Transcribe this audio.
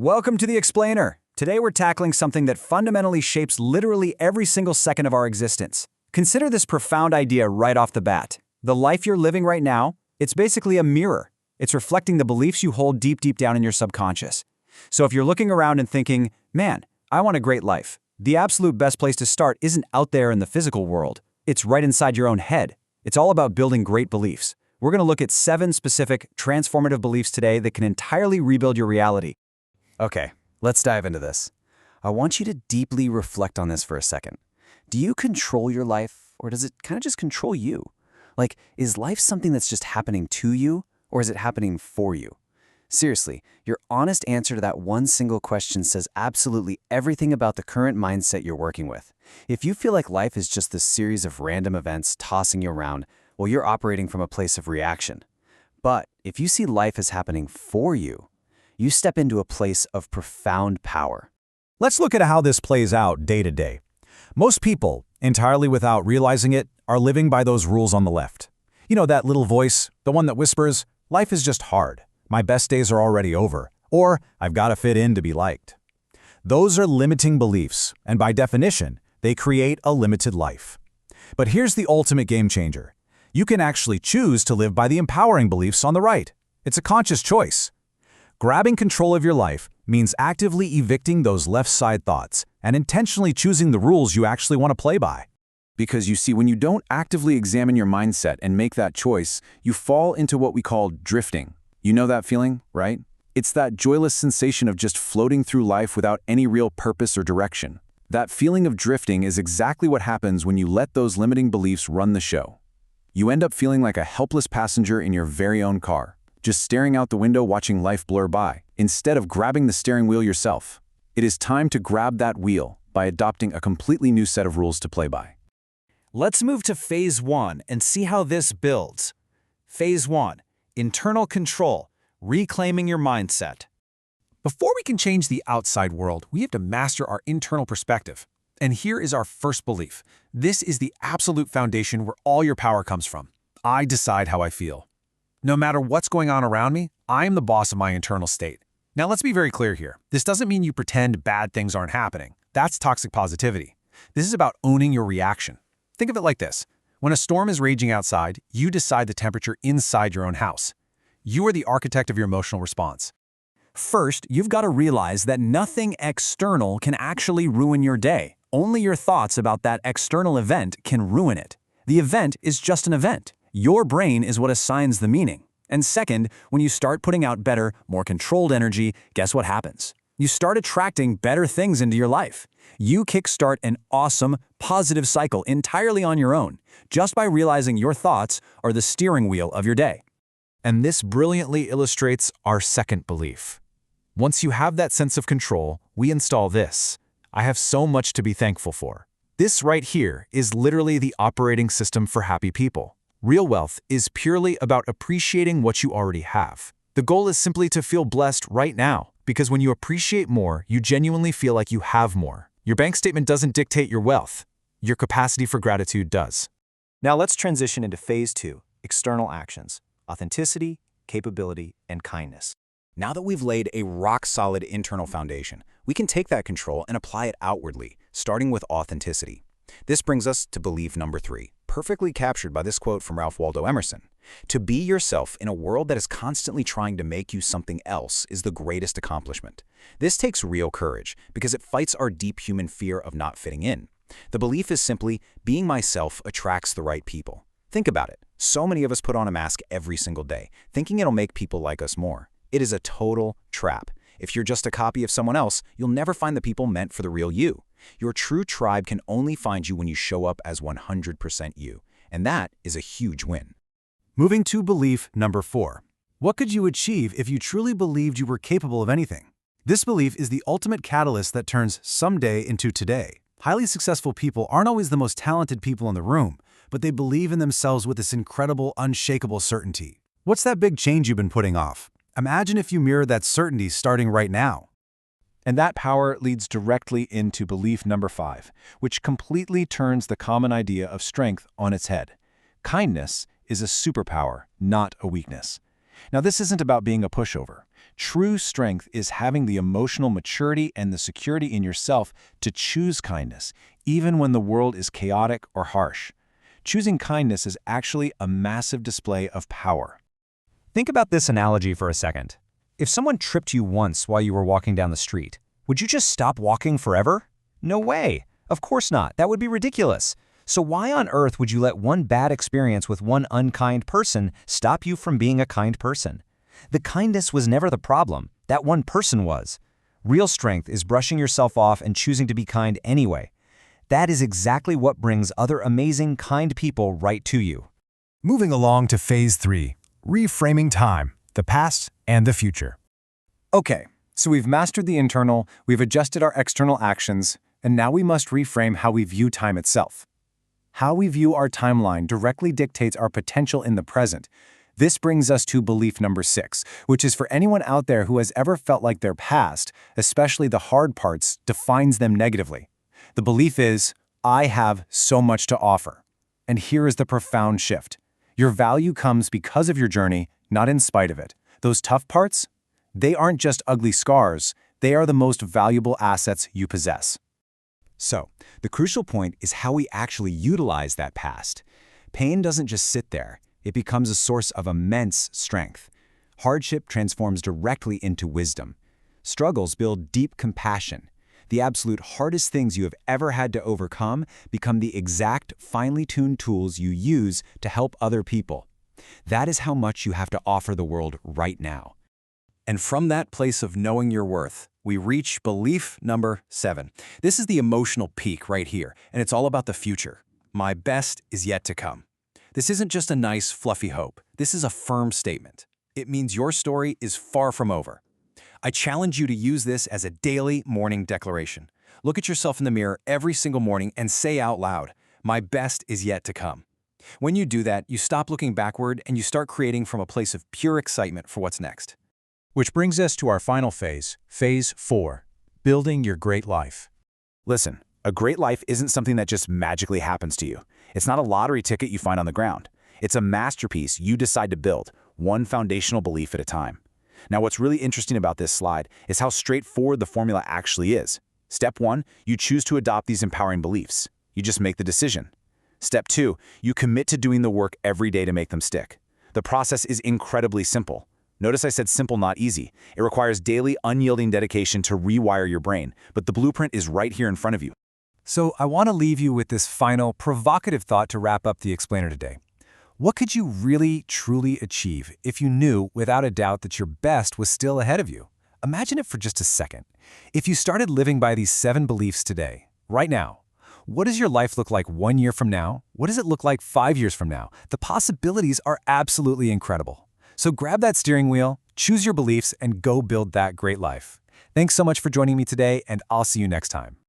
Welcome to The Explainer. Today we're tackling something that fundamentally shapes literally every single second of our existence. Consider this profound idea right off the bat. The life you're living right now, it's basically a mirror. It's reflecting the beliefs you hold deep down in your subconscious. So if you're looking around and thinking, man, I want a great life, the absolute best place to start isn't out there in the physical world. It's right inside your own head. It's all about building great beliefs. We're going to look at 7 specific transformative beliefs today that can entirely rebuild your reality. Okay, let's dive into this. I want you to deeply reflect on this for a second. Do you control your life, or does it kind of just control you? Like, is life something that's just happening to you, or is it happening for you? Seriously, your honest answer to that one single question says absolutely everything about the current mindset you're working with. If you feel like life is just this series of random events tossing you around, well, you're operating from a place of reaction. But if you see life as happening for you, you step into a place of profound power. Let's look at how this plays out day to day. Most people, entirely without realizing it, are living by those rules on the left. You know, that little voice, the one that whispers, life is just hard, my best days are already over, or I've got to fit in to be liked. Those are limiting beliefs, and by definition, they create a limited life. But here's the ultimate game changer. You can actually choose to live by the empowering beliefs on the right. It's a conscious choice. Grabbing control of your life means actively evicting those left-side thoughts and intentionally choosing the rules you actually want to play by. Because you see, when you don't actively examine your mindset and make that choice, you fall into what we call drifting. You know that feeling, right? It's that joyless sensation of just floating through life without any real purpose or direction. That feeling of drifting is exactly what happens when you let those limiting beliefs run the show. You end up feeling like a helpless passenger in your very own car, just staring out the window watching life blur by, instead of grabbing the steering wheel yourself. It is time to grab that wheel by adopting a completely new set of rules to play by. Let's move to Phase 1 and see how this builds. Phase 1, internal control, reclaiming your mindset. Before we can change the outside world, we have to master our internal perspective. And here is our first belief. This is the absolute foundation where all your power comes from. I decide how I feel. No matter what's going on around me, I am the boss of my internal state. Now let's be very clear here. This doesn't mean you pretend bad things aren't happening. That's toxic positivity. This is about owning your reaction. Think of it like this. When a storm is raging outside, you decide the temperature inside your own house. You are the architect of your emotional response. First, you've got to realize that nothing external can actually ruin your day. Only your thoughts about that external event can ruin it. The event is just an event. Your brain is what assigns the meaning. And second, when you start putting out better, more controlled energy, guess what happens? You start attracting better things into your life. You kickstart an awesome, positive cycle entirely on your own, just by realizing your thoughts are the steering wheel of your day. And this brilliantly illustrates our second belief. Once you have that sense of control, we install this. I have so much to be thankful for. This right here is literally the operating system for happy people. Real wealth is purely about appreciating what you already have. The goal is simply to feel blessed right now, because when you appreciate more, you genuinely feel like you have more. Your bank statement doesn't dictate your wealth. Your capacity for gratitude does. Now let's transition into Phase 2, external actions, authenticity, capability, and kindness. Now that we've laid a rock-solid internal foundation, we can take that control and apply it outwardly, starting with authenticity. This brings us to belief number 3, perfectly captured by this quote from Ralph Waldo Emerson. To be yourself in a world that is constantly trying to make you something else is the greatest accomplishment. This takes real courage because it fights our deep human fear of not fitting in. The belief is simply, being myself attracts the right people. Think about it. So many of us put on a mask every single day, thinking it'll make people like us more. It is a total trap. If you're just a copy of someone else, you'll never find the people meant for the real you. Your true tribe can only find you when you show up as 100% you, and that is a huge win. Moving to belief number 4. What could you achieve if you truly believed you were capable of anything? This belief is the ultimate catalyst that turns someday into today. Highly successful people aren't always the most talented people in the room, but they believe in themselves with this incredible, unshakable certainty. What's that big change you've been putting off? Imagine if you mirror that certainty starting right now. And that power leads directly into belief number 5, which completely turns the common idea of strength on its head. Kindness is a superpower, not a weakness. Now, this isn't about being a pushover. True strength is having the emotional maturity and the security in yourself to choose kindness, even when the world is chaotic or harsh. Choosing kindness is actually a massive display of power. Think about this analogy for a second. If someone tripped you once while you were walking down the street, would you just stop walking forever? No way. Of course not. That would be ridiculous. So why on earth would you let one bad experience with one unkind person stop you from being a kind person? The kindness was never the problem. That one person was. Real strength is brushing yourself off and choosing to be kind anyway. That is exactly what brings other amazing, kind people right to you. Moving along to Phase 3, reframing time, the past and the future. Okay, so we've mastered the internal, we've adjusted our external actions, and now we must reframe how we view time itself. How we view our timeline directly dictates our potential in the present. This brings us to belief number 6, which is for anyone out there who has ever felt like their past, especially the hard parts, defines them negatively. The belief is, I have so much to offer. And here is the profound shift. Your value comes because of your journey, not in spite of it. Those tough parts? They aren't just ugly scars, they are the most valuable assets you possess. So, the crucial point is how we actually utilize that past. Pain doesn't just sit there, it becomes a source of immense strength. Hardship transforms directly into wisdom. Struggles build deep compassion. The absolute hardest things you have ever had to overcome become the exact, finely tuned tools you use to help other people. That is how much you have to offer the world right now. And from that place of knowing your worth, we reach belief number 7. This is the emotional peak right here, and it's all about the future. My best is yet to come. This isn't just a nice, fluffy hope. This is a firm statement. It means your story is far from over. I challenge you to use this as a daily morning declaration. Look at yourself in the mirror every single morning and say out loud, my best is yet to come. When you do that, you stop looking backward and you start creating from a place of pure excitement for what's next. Which brings us to our final phase, Phase 4, building your great life. Listen, a great life isn't something that just magically happens to you. It's not a lottery ticket you find on the ground. It's a masterpiece you decide to build, one foundational belief at a time. Now, what's really interesting about this slide is how straightforward the formula actually is. Step 1, you choose to adopt these empowering beliefs. You just make the decision. Step 2, you commit to doing the work every day to make them stick. The process is incredibly simple. Notice I said simple, not easy. It requires daily, unyielding dedication to rewire your brain, but the blueprint is right here in front of you. So I want to leave you with this final, provocative thought to wrap up the explainer today. What could you really, truly achieve if you knew, without a doubt, that your best was still ahead of you? Imagine it for just a second. If you started living by these 7 beliefs today, right now, what does your life look like 1 year from now? What does it look like 5 years from now? The possibilities are absolutely incredible. So grab that steering wheel, choose your beliefs, and go build that great life. Thanks so much for joining me today, and I'll see you next time.